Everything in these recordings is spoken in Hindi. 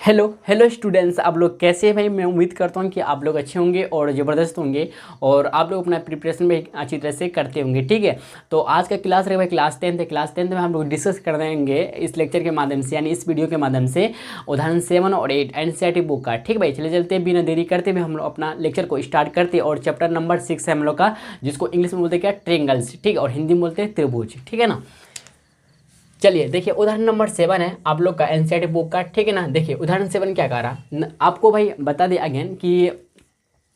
हेलो हेलो स्टूडेंट्स, आप लोग कैसे हैं भाई। मैं उम्मीद करता हूं कि आप लोग अच्छे होंगे और ज़बरदस्त होंगे और आप लोग अपना प्रिपरेशन भी अच्छी तरह से करते होंगे। ठीक है, तो आज का क्लास रहेगा क्लास 10 है। क्लास 10 में हम लोग डिस्कस कर देंगे इस लेक्चर के माध्यम से, यानी इस वीडियो के माध्यम से उदाहरण 7 और 8 एनसीईआरटी बुक का। ठीक भाई, चले चलते बिना देरी करते हुए हम लोग अपना लेक्चर को स्टार्ट करते और चैप्टर नंबर 6 है हम लोग का, जिसको इंग्लिश में बोलते हैं क्या, ट्रेंगल्स। ठीक, और हिंदी में बोलते हैं त्रिभुज। ठीक है ना, चलिए देखिए उदाहरण नंबर 7 है आप लोग का एनसीईआरटी बुक का। ठीक है ना, देखिए उदाहरण 7 क्या कह रहा आपको भाई बता दें अगेन कि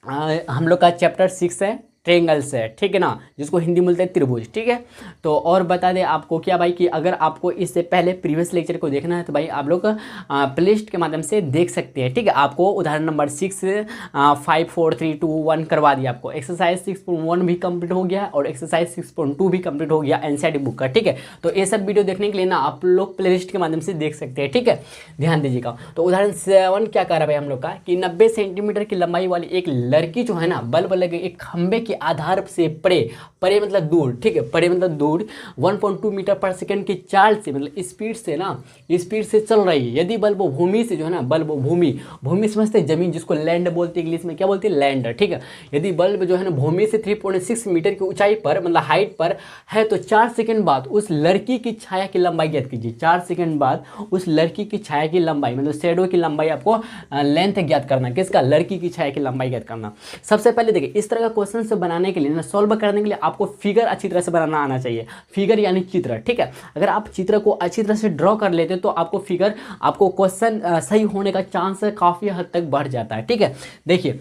हम लोग का चैप्टर 6 है, ट्रेंगल्स है। ठीक है ना, जिसको हिंदी में बोलते हैं त्रिभुज। ठीक है, तो और बता दें आपको क्या भाई कि अगर आपको इससे पहले प्रीवियस लेक्चर को देखना है तो भाई आप लोग प्लेलिस्ट के माध्यम से देख सकते हैं। ठीक है, आपको उदाहरण नंबर 6 5 4 3 2 1 करवा दिया। आपको एक्सरसाइज 6.1 भी कंप्लीट हो गया और एक्सरसाइज 6.2 भी कंप्लीट हो गया एनसीईआरटी बुक का। ठीक है, तो ये सब वीडियो देखने के लिए ना आप लोग प्लेलिस्ट के माध्यम से देख सकते हैं। ठीक है, ध्यान दीजिएगा। तो उदाहरण 7 क्या कर रहा है भाई हम लोग का कि 90 सेंटीमीटर की लंबाई वाली एक लड़की जो है ना, बल्ब लगे एक खंबे के आधार से परे, परे मतलब दूर। ठीक है, परे मतलब दूर 1.2 मीटर पर सेकंड की चाल से, मतलब स्पीड से ना, स्पीड से चल रही है। यदि बल्ब भूमि से जो है ना, बल्ब भूमि, भूमि समझते हैं जमीन, जिसको लैंड बोलते हैं, इंग्लिश में क्या बोलते हैं, लैंड। ठीक है, यदि बल्ब जो है ना भूमि से 3.6 मीटर की ऊंचाई पर मतलब हाइट पर है तो 4 सेकंड बाद उस लड़की की छाया की लंबाई ज्ञात कीजिए। 4 सेकंड बाद उस लड़की की छाया की लंबाई मतलब शेडो की लंबाई आपको लेंथ ज्ञात करना, किसका, लड़की की छाया की लंबाई ज्ञात करना। सबसे पहले देखिए इस तरह का क्वेश्चन से बनाने के लिए ना, सॉल्व करने के लिए आपको फिगर अच्छी तरह से बनाना आना चाहिए। फिगर यानी चित्र। ठीक है, अगर आप चित्र को अच्छी तरह से ड्रॉ कर लेते तो आपको फिगर, आपको क्वेश्चन सही होने का चांस काफ़ी हद तक बढ़ जाता है। ठीक है, देखिए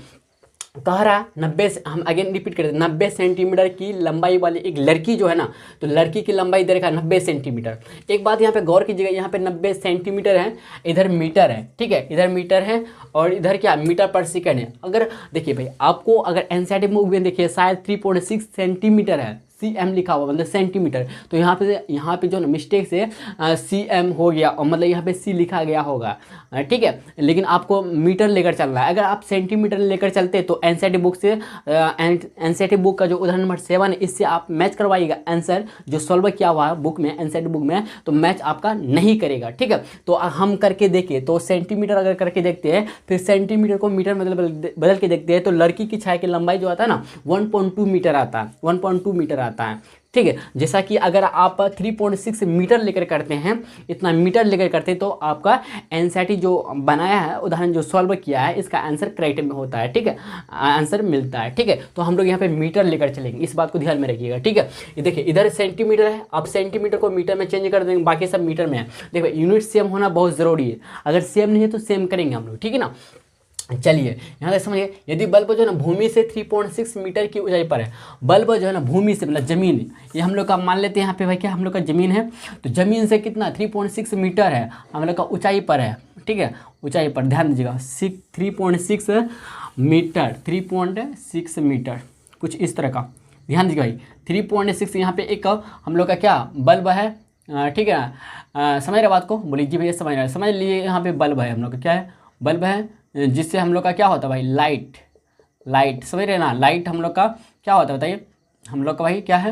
कह रहा 90, हम अगेन रिपीट करते हैं, 90 सेंटीमीटर की लंबाई वाली एक लड़की जो है ना, तो लड़की की लंबाई दे रखा है 90 सेंटीमीटर। एक बात यहाँ पे गौर कीजिएगा, यहाँ पे 90 सेंटीमीटर है, इधर मीटर है। ठीक है, इधर मीटर है और इधर क्या, मीटर पर सेकंड है। अगर देखिए भाई आपको अगर एनसीईआरटी बुक में देखिए शायद 3.6 सेंटीमीटर है, CM लिखा हुआ मतलब सेंटीमीटर, तो यहाँ पे जो ना मिस्टेक से CM हो गया और मतलब यहाँ पे C लिखा गया होगा। ठीक है, लेकिन आपको मीटर लेकर चलना है। अगर आप सेंटीमीटर लेकर चलते तो एनसीईआरटी बुक से एनसीईआरटी बुक का जो उदाहरण नंबर 7 है इससे आप मैच करवाइएगा आंसर जो सॉल्व किया हुआ है बुक में, एनसीईआरटी बुक में, तो मैच आपका नहीं करेगा। ठीक है, तो हम करके देखिए, तो सेंटीमीटर अगर करके देखते हैं, फिर सेंटीमीटर को मीटर मतलब बदल के देखते हैं, तो लड़की की छाया की लंबाई जो आता है ना 1.2 मीटर आता है, 1.2 मीटर आता है। ठीक है, जैसा कि अगर आप 3.6 मीटर लेकर करते हैं, इतना मीटर लेकर करते हैं, तो आपका एनसीईआरटी जो बनाया है, उदाहरण जो सॉल्व किया है, इसका आंसर करेक्ट में होता है। ठीक है, आंसर मिलता है। ठीक है, तो हम लोग यहाँ पे मीटर लेकर चलेंगे, इस बात को ध्यान में रखिएगा। ठीक है, ये देखिए इधर सेंटीमीटर है, आप सेंटीमीटर को मीटर में चेंज कर देंगे, बाकी सब मीटर में है। देखिए यूनिट सेम होना बहुत ज़रूरी है, अगर सेम नहीं है तो सेम करेंगे हम लोग। ठीक है ना, चलिए यहाँ तक समझिए, यदि बल्ब जो है ना भूमि से 3.6 मीटर की ऊंचाई पर है, बल्ब जो है ना भूमि से मतलब जमीन, ये हम लोग का मान लेते हैं यहाँ पे भाई क्या, हम लोग का जमीन है, तो जमीन से कितना 3.6 मीटर है, हम लोग का ऊंचाई पर है। ठीक है, ऊंचाई पर ध्यान दीजिएगा, 3.6 मीटर, 3.6 मीटर कुछ इस तरह का, ध्यान दीजिएगा भाई 3.6। यहाँ पे एक हम लोग का क्या बल्ब है। ठीक है ना, समझ रहे बात को, बोलिए जी भैया समझ रहे, समझ लिए। यहाँ पे बल्ब है, हम लोग का क्या है, बल्ब है, जिससे हम लोग का क्या होता है भाई, लाइट, लाइट समझ रहे ना, लाइट हम लोग का क्या होता है बताइए, हम लोग का भाई क्या है,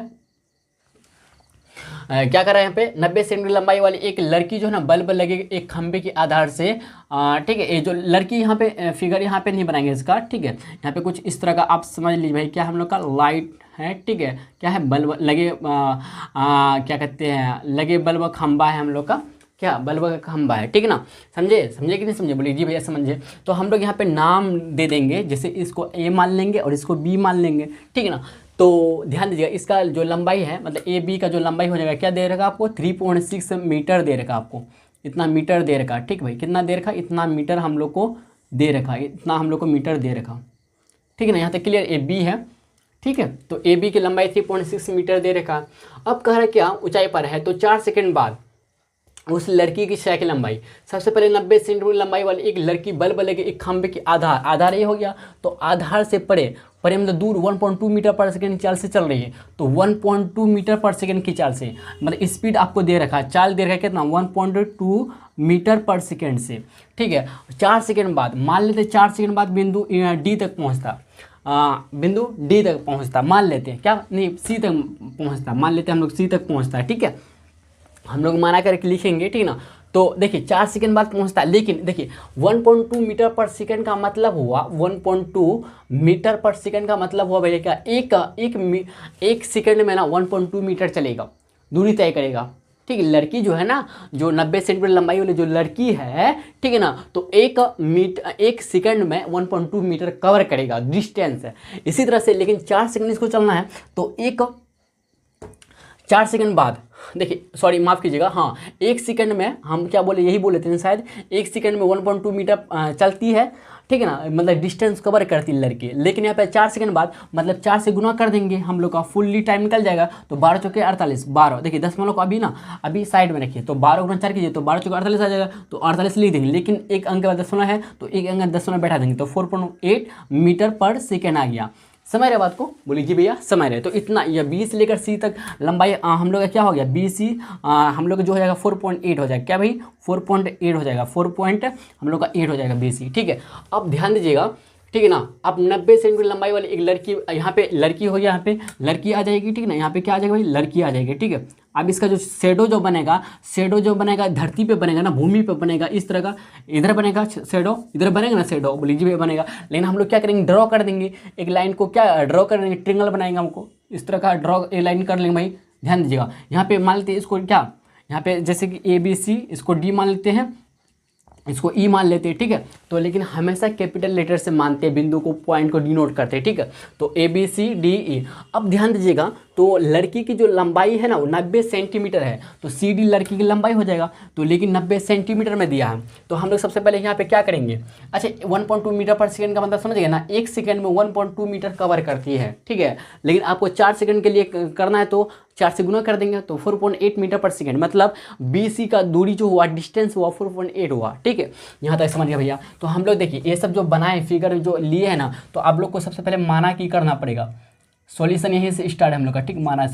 क्या कर रहा है यहाँ पे 90 सेंटीमीटर लंबाई वाली एक लड़की जो है ना, बल्ब लगे एक खंबे के आधार से। ठीक है, ये जो लड़की यहाँ पे फिगर यहाँ पे नहीं बनाएंगे इसका। ठीक है, यहाँ पे कुछ इस तरह का आप समझ लीजिए भाई, क्या हम लोग का लाइट है। ठीक है, क्या है, बल्ब लगे क्या कहते हैं, लगे बल्ब खंबा है हम लोग का, क्या बल्ब का खंबा है। ठीक है ना, समझे, समझे कि नहीं समझे, बोलिए जी भैया समझे। तो हम लोग यहाँ पे नाम दे देंगे, जैसे इसको A मान लेंगे और इसको B मान लेंगे। ठीक है ना, तो ध्यान दीजिएगा इसका जो लंबाई है, मतलब AB का जो लंबाई हो जाएगा, क्या दे रखा आपको 3.6 मीटर दे रखा आपको, इतना मीटर दे रखा। ठीक भाई, कितना दे रखा, इतना मीटर हम लोग को दे रखा, इतना हम लोग को मीटर दे रखा। ठीक है ना, यहाँ तक क्लियर, AB है। ठीक है, तो AB की लंबाई 3.6 मीटर दे रखा। अब कह रहा है क्या, ऊंचाई पर है, तो 4 सेकंड बाद उस लड़की की छाया की लंबाई, सबसे पहले 90 सेंटीमीटर लंबाई वाली एक लड़की बल्ब लगे एक खंबे के आधार, आधार ये हो गया, तो आधार से परे, परे मतलब दूर 1.2 मीटर पर सेकंड की चाल से चल रही है, तो 1.2 मीटर पर सेकंड की चाल से, मतलब स्पीड आपको दे रखा है, चाल दे रखा है कितना 1.2 मीटर पर सेकंड से। ठीक है, 4 सेकंड बाद मान लेते 4 सेकंड बाद बिंदु D तक पहुँचता, बिंदु D तक पहुँचता, मान लेते हैं क्या, नहीं C तक पहुँचता, मान लेते हैं हम लोग C तक पहुँचता है। ठीक है, हम लोग माना करके लिखेंगे। ठीक ना, तो देखिए 4 सेकंड बाद पहुंचता है, लेकिन देखिए 1.2 मीटर पर सेकंड का मतलब हुआ 1.2 मीटर पर सेकंड का मतलब हुआ भैया क्या, एक सेकंड में ना 1.2 मीटर चलेगा, दूरी तय करेगा। ठीक है, लड़की जो है ना, जो 90 सेंटीमीटर लंबाई वाली जो लड़की है, ठीक है ना, तो एक सेकंड में 1.2 मीटर कवर करेगा, डिस्टेंस है। इसी तरह से लेकिन 4 सेकंड इसको चलना है, तो 4 सेकंड बाद, देखिए सॉरी माफ़ कीजिएगा, हाँ 1 सेकंड में हम क्या बोले, यही बोले थे शायद, 1 सेकंड में 1.2 मीटर चलती है, ठीक है ना, मतलब डिस्टेंस कवर करती है लड़की। लेकिन यहाँ पे 4 सेकंड बाद मतलब 4 से गुना कर देंगे हम लोग का, फुल्ली टाइम निकल जाएगा। तो 12 चौके 48, 12 देखिए 10 को अभी ना अभी साइड में रखिए, तो 12 गुना 4 कीजिए तो 12 चौके 48 आ जाएगा, तो 48 लिख देंगे। लेकिन एक अंक बाद 10 है तो एक अंक 10 बैठा देंगे, तो 4.8 मीटर पर सेकेंड आ गया। समझ रहे बात को, बोलिए जी भैया समझ रहे। तो इतना ये बी से लेकर सी तक लंबाई हम लोग का क्या हो गया, बी सी हम लोग जो हो जाएगा 4.8 हो जाएगा, क्या भाई 4.8 हो जाएगा, 4 पॉइंट हम लोग का 8 हो जाएगा बी सी। ठीक है, अब ध्यान दीजिएगा, ठीक है ना। अब 90 सेंटीमीटर लंबाई वाली एक लड़की, यहाँ पे लड़की हो गया, यहाँ पे लड़की आ जाएगी, ठीक है ना, यहाँ पे क्या आ जाएगा भाई, लड़की आ जाएगी। ठीक है, अब इसका जो शेडो जो बनेगा धरती पे बनेगा ना, भूमि पे बनेगा, इस तरह का इधर बनेगा शेडो, इधर बनेगा ना शेडो, लीजिए बनेगा। लेकिन हम लोग क्या करेंगे, ड्रॉ कर देंगे एक लाइन को, क्या ड्रॉ कर देंगे, ट्रिंगल बनाएंगे हमको, इस तरह का ड्रॉ एक लाइन कर लेंगे भाई। ध्यान दीजिएगा, यहाँ पे मान लेते हैं इसको क्या, यहाँ पे जैसे कि ABC, इसको D मान लेते हैं, इसको ई मान लेते हैं। ठीक है, तो लेकिन हमेशा कैपिटल लेटर से मानते हैं, बिंदु को पॉइंट को डिनोट करते हैं। ठीक है, तो ABCDE। अब ध्यान दीजिएगा, तो लड़की की जो लंबाई है ना वो 90 सेंटीमीटर है, तो CD लड़की की लंबाई हो जाएगा। तो लेकिन 90 सेंटीमीटर में दिया है, तो हम लोग सबसे पहले यहाँ पे क्या करेंगे, अच्छा 1.2 मीटर पर सेकंड का मतलब समझ गए ना, एक सेकंड में 1.2 मीटर कवर करती है। ठीक है, लेकिन आपको 4 सेकंड के लिए करना है, तो 4 से गुना कर देंगे, तो 4.8 मीटर पर सेकंड, मतलब BC का दूरी जो हुआ, डिस्टेंस हुआ 4.8 हुआ। ठीक है, यहाँ तक समझ गया भैया। तो हम लोग देखिए ये सब जो बनाए फिगर जो लिए है ना, तो आप लोग को सबसे पहले माना की करना पड़ेगा, सॉल्यूशन यहीं से स्टार्ट है हम लोग का। ठीक, माना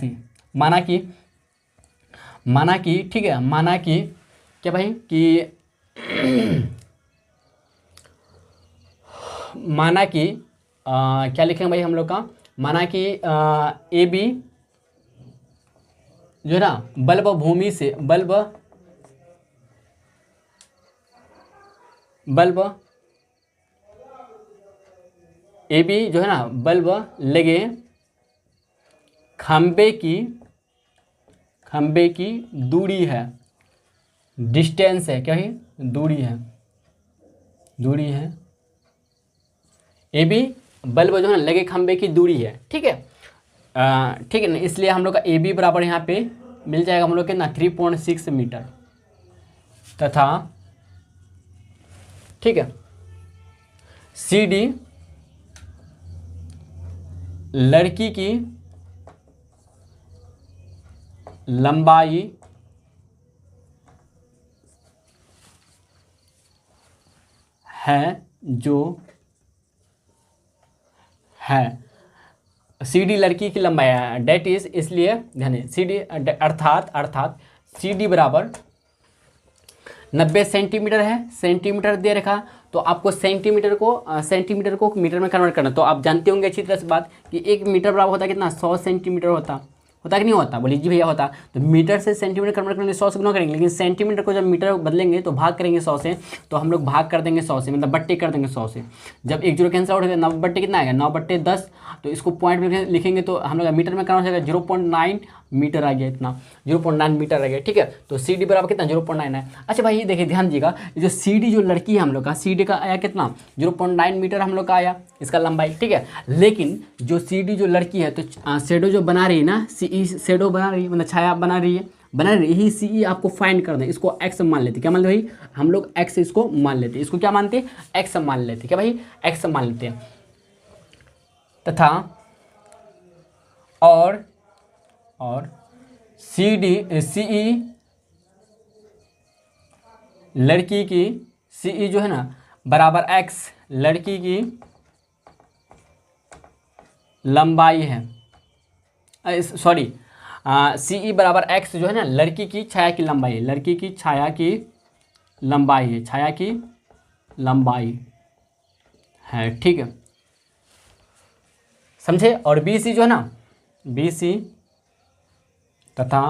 की, ठीक है, माना की क्या भाई कि माना की क्या लिखेंगे भाई हम लोग का, माना कि AB जो है ना बल्ब भूमि से बल्ब AB जो है ना बल्ब लगे खंबे की दूरी है, डिस्टेंस है, क्या है, दूरी है AB बल्ब जो है ना लगे खंबे की दूरी है। ठीक है, ठीक है ना, इसलिए हम लोग का AB बराबर यहाँ पे मिल जाएगा हम लोग के ना 3.6 मीटर, तथा ठीक है CD लड़की की लंबाई है, जो है CD लड़की की लंबाई है, डेट इज, इसलिए ध्यान CD अर्थात CD बराबर 90 सेंटीमीटर है, सेंटीमीटर दे रखा, तो आपको सेंटीमीटर को मीटर में कन्वर्ट करना। तो आप जानते होंगे अच्छी तरह से बात कि 1 मीटर बराबर होता है कितना, 100 सेंटीमीटर होता कि नहीं होता, बोलिए जी भैया होता। तो मीटर से सेंटीमीटर कन्वर्ट करेंगे 100 से गुना करेंगे, लेकिन सेंटीमीटर को जब मीटर बदलेंगे तो भाग करेंगे 100 से, तो हम लोग भाग कर देंगे 100 से, मतलब बट्टे कर देंगे 100 से। जब 1 जीरो कैंसिल आउट हो गया, 9 बट्टे कितना आएगा, 9/10, तो इसको पॉइंट में लिखेंगे तो हम लोग मीटर में कन्वर्ट हो जाएगा, 0.9 मीटर आ गया, इतना 0.9 मीटर आ गया। ठीक है, तो CD बराबर कितना 0.9 है। अच्छा भाई ये देखिए ध्यान दीजिएगा, जो CD जो लड़की है हम लोग का, CD का आया कितना 0.9 मीटर हम लोग का आया इसका लंबाई। ठीक है, लेकिन जो CD जो लड़की है, तो शेडो जो बना रही है ना, CE शेडो बना रही है, मतलब छाया बना रही है, यही CE आपको फाइंड कर दें, इसको x मान लेते, क्या मान लेते भाई, हम लोग x इसको मान लेते, इसको क्या मानते हैं, x मान लेते, क्या भाई x मान लेते हैं, तथा और CE लड़की की, CE जो है ना बराबर x लड़की की लंबाई है, सॉरी CE बराबर x जो है ना लड़की की छाया की लंबाई है, लड़की की छाया की लंबाई है। ठीक है, समझे। और BC जो है ना, BC तथा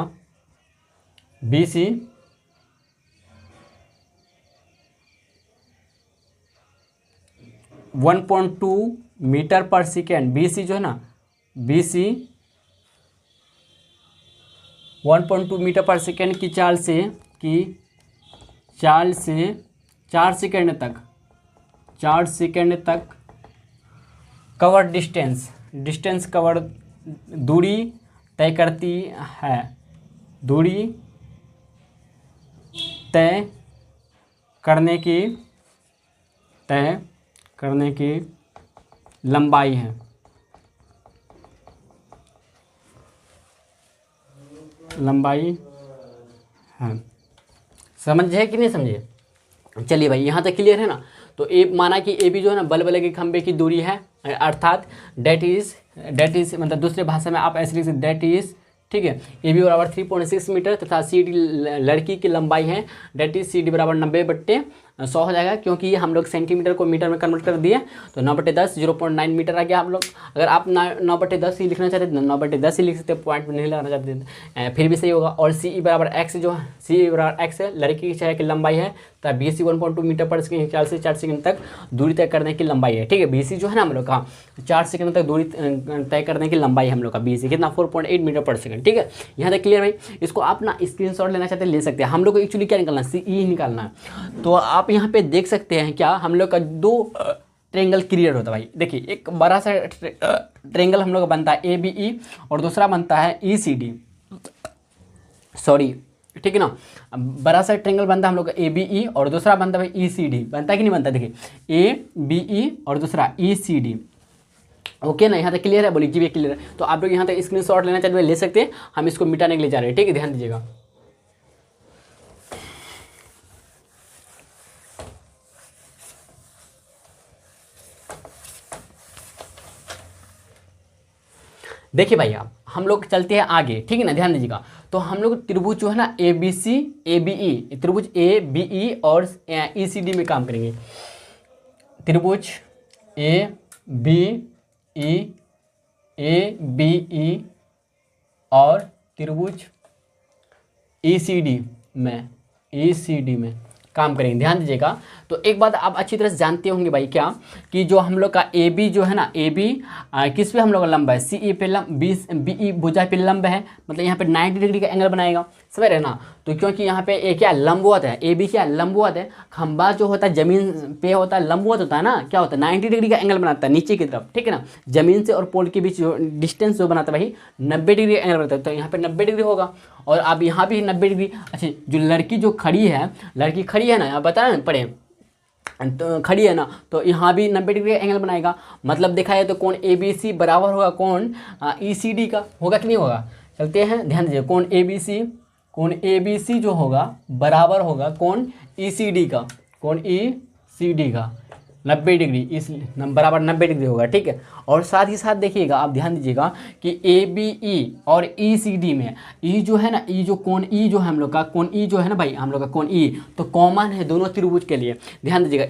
BC 1.2 मीटर पर सेकेंड, बी सी जो है ना, बी सी 1.2 मीटर पर सेकेंड की चाल से 4 सेकेंड तक कवर डिस्टेंस कवर दूरी तय करती है, दूरी तय करने की लंबाई है, समझे कि नहीं समझे? चलिए भाई यहाँ तक क्लियर है ना। तो ए माना कि ए बी जो है ना बल्ब लगे खंभे की दूरी है, अर्थात डेट इज मतलब दूसरे भाषा में आप ऐसे लिख सकते डेट इज, ठीक है, ए बी बराबर 3.6 मीटर तथा सी डी लड़की की लंबाई है, डेट इज सी डी बराबर 90/100 हो जाएगा, क्योंकि ये हम लोग सेंटीमीटर को मीटर में कन्वर्ट कर दिए, तो 9/10 0.9 मीटर आ गया आप लोग। अगर आप 9/10 ही लिखना चाहते हैं 9/10 ही लिख सकते, पॉइंट में नहीं लगाना चाहते फिर भी सही होगा। और सी ई बराबर एक्स जो है, सी ई बराबर एक्स है, लड़की की चेहरे की लंबाई है, तथा बी सी 1.2 मीटर पर सेकेंड 4 से 4 सेकंड तक दूरी तय करने की लंबाई है, ठीक है। बी सी जो है ना हम लोग का 4 सेकंड तक दूरी तय करने की लंबाई है हम लोग का, बी सी कितना 4.8 मीटर पर सेकंड, ठीक है। यहाँ तक क्लियर भाई। इसको आप ना स्क्रीनशॉट लेना चाहते हैं ले सकते हैं, हम लोग को एक्चुअली क्या निकालना है, सी ई निकालना है। तो आप यहाँ पे देख सकते हैं क्या हम लोग का 2 ट्रेंगल क्रिएट होता है भाई। देखिए एक बड़ा सा ट्रेंगल हम लोग का बनता है ए बी ई और दूसरा बनता है ई सी डी, सॉरी ठीक है ना, बड़ा सा ट्रेंगल बनता है हम लोग का ए बी ई और दूसरा बनता है भाई ई सी डी, बनता है कि नहीं बनता? देखिए ए बी ई और दूसरा ई सी डी, ओके ना। यहाँ तक क्लियर है? बोलिए जी क्लियर है। तो आप लोग यहाँ तक स्क्रीनशॉट लेना चाहते हैं ले सकते हैं, हम इसको मिटाने के लिए जा रहे हैं, ठीक है, ध्यान दीजिएगा। देखिए भाई आप हम लोग चलते हैं आगे, ठीक है ना, ध्यान दीजिएगा। तो हम लोग त्रिभुज जो है ना A B C A B E, त्रिभुज ए बी ई और ई सी डी में काम करेंगे। त्रिभुज ए बी ई और त्रिभुज ई सी डी में काम करेंगे, ध्यान दीजिएगा। तो एक बात आप अच्छी तरह से जानते होंगे भाई क्या, कि जो हम लोग का ए बी जो है ना, ए बी किस पे हम लोग का लंब है, सी ई पे लंब, बी ई भुजा पे लंब है, मतलब यहाँ पे 90 डिग्री का एंगल बनाएगा, समझ रहे ना। तो क्योंकि यहाँ पे ए क्या लंबवत है, ए बी क्या लंबवत है, खंबा जो होता है जमीन पे होता है लंबवत होता है ना, क्या होता है 90 डिग्री का एंगल बनाता है नीचे की तरफ, ठीक है ना। जमीन से और पोल के बीच जो डिस्टेंस जो बनाता है भाई 90 डिग्री एंगल बनाता है, तो यहाँ पे 90 डिग्री होगा और अब यहाँ भी 90 डिग्री। अच्छा जो लड़की जो खड़ी है ना, यहाँ बता रहे पढ़े तो खड़ी है ना, तो यहाँ भी 90 डिग्री एंगल बनाएगा, मतलब देखा जाए तो कोण ए बी सी बराबर होगा कोण ई सी डी का, होगा कि नहीं होगा? चलते हैं ध्यान दीजिए, कोण ए बी सी जो होगा बराबर होगा कोण ई सी डी का, कोण ई सी डी का 90 डिग्री, इस बराबर 90 डिग्री होगा, ठीक है। और साथ ही साथ देखिएगा आप ध्यान दीजिएगा कि ए बी ई और ई सी डी में ई जो है ना, ई जो कोण ई जो है हम लोग का, कोण ई जो है ना भाई हम लोग का कोण ई तो कॉमन है दोनों त्रिभुज के लिए, ध्यान दीजिएगा।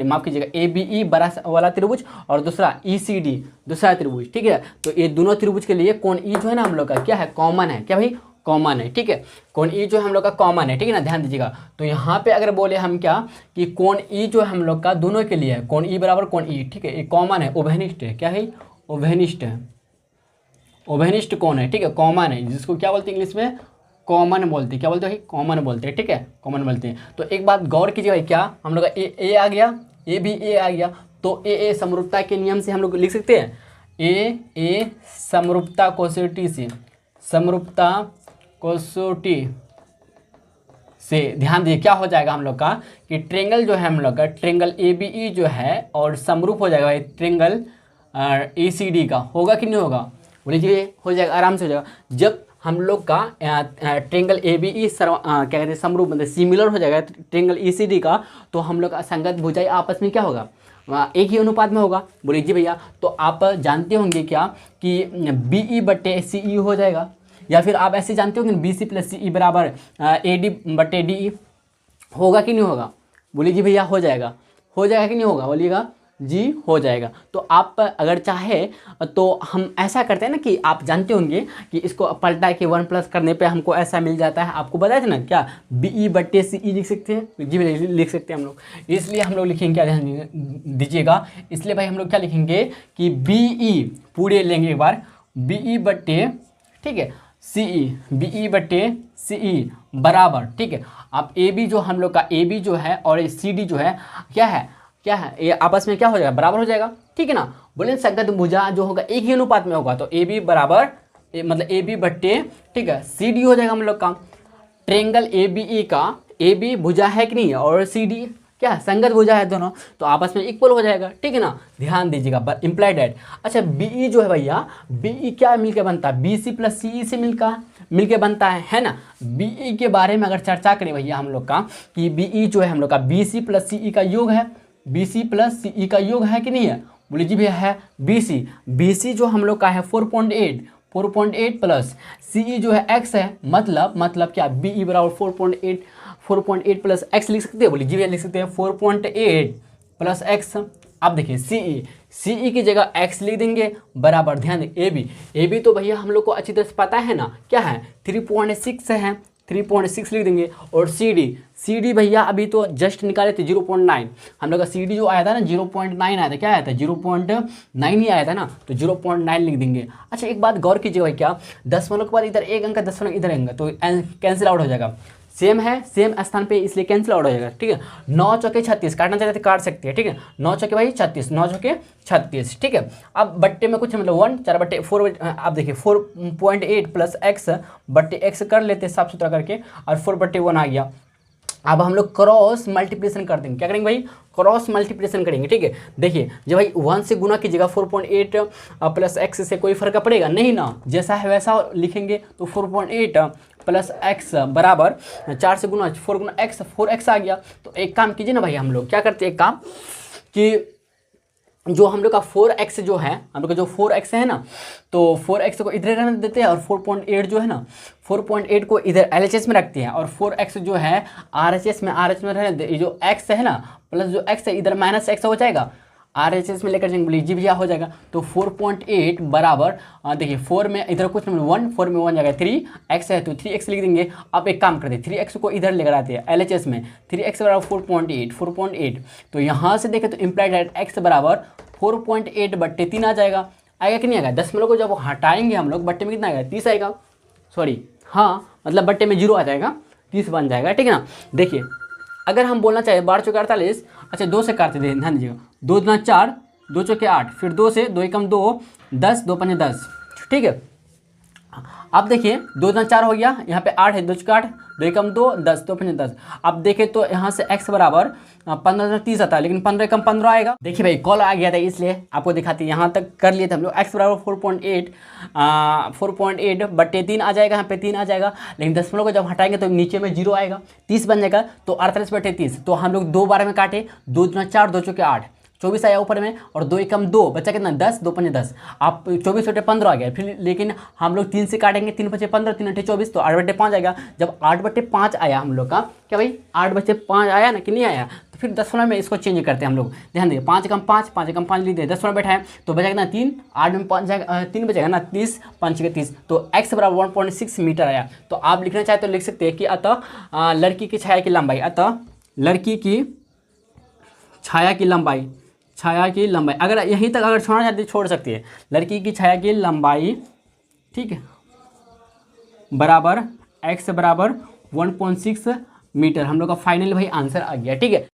माफ कीजिएगा ए बी ई बड़ा वाला त्रिभुज और दूसरा ई सी डी दूसरा त्रिभुज, ठीक है। तो ये दोनों त्रिभुज के लिए कोण ई जो है ना हम लोग का क्या है, कॉमन है, क्या भाई कॉमन है, ठीक है। कोण ई जो हम लोग का कॉमन है, ठीक है ना, ध्यान दीजिएगा। तो यहाँ पे अगर बोले हम क्या कि कोण ई जो हम लोग का दोनों के लिए है, कोण ई बराबर कोण ई, ठीक है, ये कॉमन है, उभयनिष्ठ है, क्या है उभयनिष्ठ है, उभयनिष्ठ कोण है, ठीक है, कॉमन है, जिसको क्या बोलते हैं इंग्लिश में कॉमन बोलते हैं, क्या बोलते हैं कॉमन बोलते हैं, ठीक है, कॉमन बोलते हैं। तो एक बात गौर कीजिए भाई, क्या हम लोग का ए आ गया, ए भी ए आ गया, तो ए समरूपता के नियम से हम लोग लिख सकते हैं, ए समरूपता कसौटी से, समरूपता कसौटी से ध्यान दीजिए क्या हो जाएगा हम लोग का कि ट्रेंगल जो है हम लोग का ट्रेंगल ए बी ई जो है और समरूप हो जाएगा ट्रेंगल ए सी डी का, होगा कि नहीं होगा? बोलिए हो जाएगा, आराम से हो जाएगा। जब हम लोग का ट्रेंगल ए बी ई क्या कहते हैं समरूप मतलब सिमिलर हो जाएगा ट्रेंगल ई सी डी का, तो हम लोग का संगत भुजाएं आपस में क्या होगा, एक ही अनुपात में होगा। बोलिए जी भैया। तो आप जानते होंगे क्या कि बी ई बटे सी ई हो जाएगा, या फिर आप ऐसे जानते होंगे बी सी प्लस सी ई बराबर ए डी बटे डी ई, होगा कि नहीं होगा? बोलिए जी भैया हो जाएगा कि नहीं होगा? बोलिएगा जी हो जाएगा। तो आप अगर चाहे तो हम ऐसा करते हैं ना कि आप जानते होंगे कि इसको पलटा के 1 प्लस करने पे हमको ऐसा मिल जाता है, आपको बताया था ना क्या, BE बट्टे CE लिख सकते हैं, जी लिख सकते हैं हम लोग। इसलिए हम लोग लिखेंगे, क्या ध्यान दीजिएगा, इसलिए भाई हम लोग क्या लिखेंगे कि BE पूरे लेंगे एक बार, BE बट्टे, ठीक है, CE, BE बट्टे CE बराबर, ठीक है। अब AB जो हम लोग का AB जो है और CD जो है क्या है, ये आपस में क्या हो जाएगा, बराबर हो जाएगा, ठीक है ना। बोले संगत भुजा जो होगा एक ही अनुपात में होगा, तो AB बराबर मतलब AB बट्टे, ठीक है, CD हो जाएगा हम लोग का। ट्रेंगल ABE का AB भुजा है कि नहीं है, और CD क्या संगत भुजा है दोनों, तो आपस में इक्वल हो जाएगा, ठीक है ना। ध्यान दीजिएगा, इम्प्लाइड एट। अच्छा BE जो है भैया, BE क्या मिलके बनता है, BC प्लस CE से मिलके बनता है ना। BE के बारे में अगर चर्चा करें भैया हम लोग का, कि BE जो है हम लोग का BC प्लस CE का योग है, BC प्लस CE का योग है कि नहीं है, बोलिए जी भैया है। BC जो हम लोग का है 4.8 प्लस CE जो है x है, मतलब क्या, BE बराबर 4.8 प्लस x लिख सकते हैं, बोलिए जी भैया लिख सकते हैं 4.8 प्लस x। अब देखिए CE की जगह x लिख देंगे बराबर, ध्यान दें AB तो भैया हम लोग को अच्छी तरह से पता है ना, क्या है 3.6 है, 3.6 लिख देंगे। और CD भैया अभी तो जस्ट निकाले थे 0.9, हम लोग का CD जो आया था ना 0.9 आया था, क्या आया था 0.9 ही आया था ना, तो 0.9 लिख देंगे। अच्छा एक बात गौर कीजिए भाई, क्या दशमलव के बाद इधर एक अंक, दशमलव इधर अंक, तो कैंसिल आउट हो जाएगा, सेम है सेम स्थान पे, इसलिए कैंसिल आउट हो जाएगा, ठीक है। 9 चौके 36, काटना चाहते तो काट सकते हैं, ठीक है। 9 चौके भाई 36, 9 चौके 36, ठीक है। अब बट्टे में कुछ मतलब 1 4 बट्टे 4, आप देखिए 4.8 प्लस x बट्टे x कर लेते हैं साफ सुथरा करके, और 4/1 आ गया। अब हम लोग क्रॉस मल्टीप्लिकेशन कर देंगे, क्या करेंगे भाई, क्रॉस मल्टीप्लिकेशन करेंगे, ठीक है। देखिए जब भाई 1 से गुना कीजिएगा 4.8 प्लस x से कोई फर्क पड़ेगा नहीं ना, जैसा है वैसा लिखेंगे, तो 4.8 प्लस x बराबर 4 से गुना 4 गुना x, 4x आ गया। तो एक काम कीजिए ना भाई, हम लोग क्या करते हैं एक काम, कि जो हम लोग का 4x जो है, हम लोग का जो 4x है ना, तो 4x को इधर रहने देते हैं, और 4.8 जो है ना, 4.8 को इधर LHS में रखते हैं, और 4x जो है RHS में रहने देते हैं। ये जो x है ना प्लस जो x है, इधर माइनस x हो जाएगा, RHS में लेकर जाएंगे, बोलिए जी भैया हो जाएगा। तो 4.8 बराबर, देखिए 4 में इधर कुछ नहीं 1, 4 में 1 जाएगा, 3x है तो 3x लिख देंगे। अब एक काम करते हैं, 3x को इधर लेकर आते हैं LHS में, 3x बराबर 4.8, तो यहाँ से देखें तो इम्प्लाइड है x बराबर 4.8/3 आ जाएगा कि नहीं आएगा। दशमलव को जब हटाएंगे हम लोग, बट्टे में कितना आएगा 30 आएगा, सॉरी हाँ मतलब बट्टे में 0 आ जाएगा, 30 बन जाएगा, ठीक है ना। देखिए अगर हम बोलना चाहे 12 चौके 48, अच्छा 2 से काटते हैं, ध्यान दीजिएगा, 2 दूना 4, 2 चौके 8, फिर 2 से 2 एकम 2, 10, 2 पंजे 10, ठीक है। अब देखिए 2 दूना 4 हो गया, यहाँ पे 8 है, 2 चौके 8, 2 एकम 2, 10, 2 पंजे 10। अब देखें तो यहाँ से x बराबर 15 30 आता है, लेकिन 15 एकम 15 आएगा। देखिए भाई कॉल आ गया था इसलिए आपको दिखाते हैं, यहाँ तक कर लिए थे हम लोग। x बराबर 4.8/3 आ जाएगा, यहाँ पे 3 आ जाएगा, लेकिन दशमलव को जब हटाएंगे तो नीचे में 0 आएगा, 30 बन जाएगा। तो 48/30, तो हम लोग 2 बार में काटे, 2 दूना 4, 2 चौके 8, 24 आया ऊपर में, और 2 एकम 2 बचा कितना 10, 2 पंजे 10, आप 24/15 आ गया। फिर लेकिन हम लोग 3 से काटेंगे, 3 बचे 15, 3 अठे 24, तो 8/5 आएगा। जब 8/5 आया हम लोग का, क्या भाई 8/5 आया ना कि नहीं आया, तो फिर दशमलव में इसको चेंज करते हैं हम लोग। ध्यान दीजिए 5 एकम 5, 5 एकम 5 लिख दिए, दशमलव बैठाएं तो बचेगा ना 3, 8 में 5 जाएगा, 3 बचेगा ना 30, 5 के 30, तो x बराबर 1.6 मीटर आया। तो आप लिखना चाहे तो लिख सकते हैं कि अतः लड़की की छाया की लंबाई, अतः लड़की की छाया की लंबाई, अगर यहीं तक अगर छोड़ना चाहते छोड़ सकती है, लड़की की छाया की लंबाई, ठीक है, बराबर x बराबर 1.6 मीटर, हम लोग का फाइनल भाई आंसर आ गया, ठीक है।